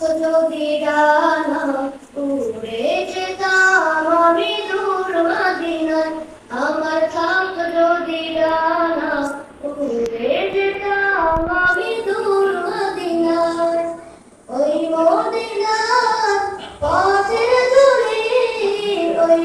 যদি ডানা উড়ে যেতাম আমি দূর মদিনায়, আমার থাকতো যদি ডানা উড়ে যেতাম আমি দূর মদিনায়। ওই মদিনার পথের ধুলি, ওই